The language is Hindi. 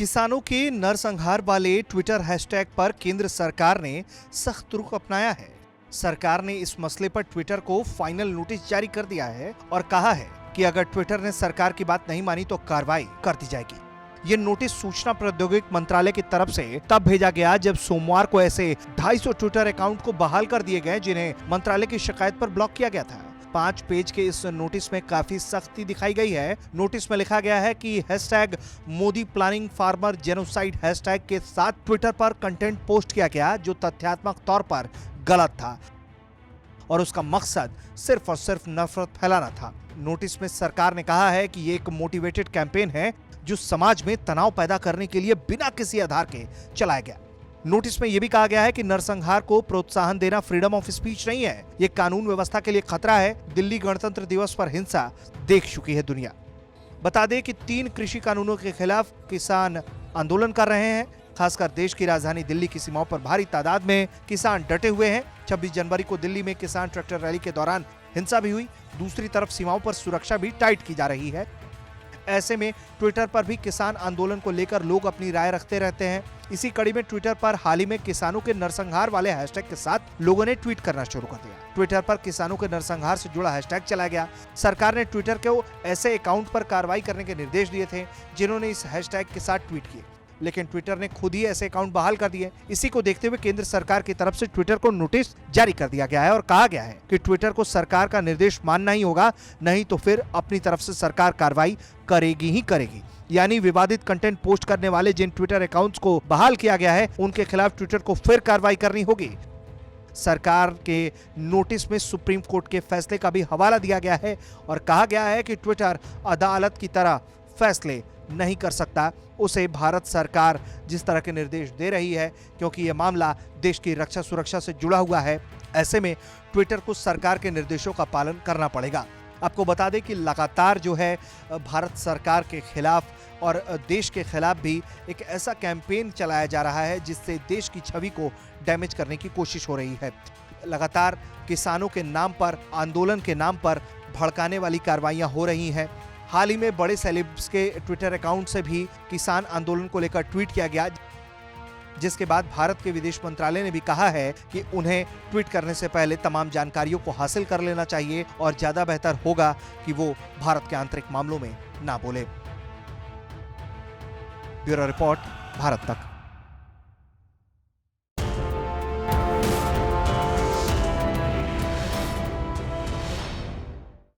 किसानों के नरसंहार वाले ट्विटर हैशटैग पर केंद्र सरकार ने सख्त रुख अपनाया है। सरकार ने इस मसले पर ट्विटर को फाइनल नोटिस जारी कर दिया है और कहा है कि अगर ट्विटर ने सरकार की बात नहीं मानी तो कार्रवाई कर दी जाएगी। ये नोटिस सूचना प्रौद्योगिकी मंत्रालय की तरफ से तब भेजा गया जब सोमवार को ऐसे 250 ट्विटर अकाउंट को बहाल कर दिए गए जिन्हें मंत्रालय की शिकायत पर ब्लॉक किया गया था। 5 पेज के इस नोटिस में काफी सख्ती दिखाई गई है। नोटिस में लिखा गया है कि hashtag Modi planning farmer genocide hashtag के साथ ट्विटर पर कंटेंट पोस्ट किया गया जो तथ्यात्मक तौर पर गलत था और उसका मकसद सिर्फ और सिर्फ नफरत फैलाना था। नोटिस में सरकार ने कहा है कि ये एक मोटिवेटेड कैंपेन है जो समाज में तनाव पैदा करने के लिए बिना किसी आधार के चलाया गया। नोटिस में यह भी कहा गया है कि नरसंहार को प्रोत्साहन देना फ्रीडम ऑफ स्पीच नहीं है, ये कानून व्यवस्था के लिए खतरा है। दिल्ली गणतंत्र दिवस पर हिंसा देख चुकी है दुनिया। बता दें कि 3 कृषि कानूनों के खिलाफ किसान आंदोलन कर रहे हैं। खासकर देश की राजधानी दिल्ली की सीमाओं पर भारी तादाद में किसान डटे हुए हैं। 26 जनवरी को दिल्ली में किसान ट्रैक्टर रैली के दौरान हिंसा भी हुई। दूसरी तरफ सीमाओं पर सुरक्षा भी टाइट की जा रही है। ऐसे में ट्विटर पर भी किसान आंदोलन को लेकर लोग अपनी राय रखते रहते हैं। इसी कड़ी में ट्विटर पर हाल ही में किसानों के नरसंहार वाले हैशटैग के साथ लोगों ने ट्वीट करना शुरू कर दिया। ट्विटर पर किसानों के नरसंहार से जुड़ा हैशटैग चलाया गया। सरकार ने ट्विटर के ऐसे अकाउंट पर कार्रवाई करने के निर्देश दिए थे जिन्होंने इस हैशटैग के साथ ट्वीट किए, लेकिन ट्विटर ने खुद ही ऐसे अकाउंट बहाल कर दिए। इसी को देखते हुए केंद्र सरकार की तरफ से ट्विटर को नोटिस जारी कर दिया गया है और कहा गया है कि ट्विटर को सरकार का निर्देश मानना ही होगा, नहीं तो फिर अपनी तरफ से सरकार कार्रवाई करेगी ही करेगी। यानी विवादित कंटेंट पोस्ट करने वाले जिन ट्विटर अकाउंट्स को बहाल किया गया है उनके खिलाफ ट्विटर को फिर कार्रवाई करनी होगी। सरकार के नोटिस में सुप्रीम कोर्ट के फैसले का भी हवाला दिया गया है और कहा गया है कि ट्विटर अदालत की तरह फैसले नहीं कर सकता। उसे भारत सरकार जिस तरह के निर्देश दे रही है, क्योंकि यह मामला देश की रक्षा सुरक्षा से जुड़ा हुआ है, ऐसे में ट्विटर को सरकार के निर्देशों का पालन करना पड़ेगा। आपको बता दें कि लगातार जो है भारत सरकार के खिलाफ और देश के खिलाफ भी एक ऐसा कैंपेन चलाया जा रहा है जिससे देश की छवि को डैमेज करने की कोशिश हो रही है। लगातार किसानों के नाम पर, आंदोलन के नाम पर भड़काने वाली कार्रवाइयां हो रही हैं। हाल ही में बड़े सेलेब्स के ट्विटर अकाउंट से भी किसान आंदोलन को लेकर ट्वीट किया गया, जिसके बाद भारत के विदेश मंत्रालय ने भी कहा है कि उन्हें ट्वीट करने से पहले तमाम जानकारियों को हासिल कर लेना चाहिए और ज्यादा बेहतर होगा कि वो भारत के आंतरिक मामलों में ना बोले। ब्यूरो रिपोर्ट, भारत तक।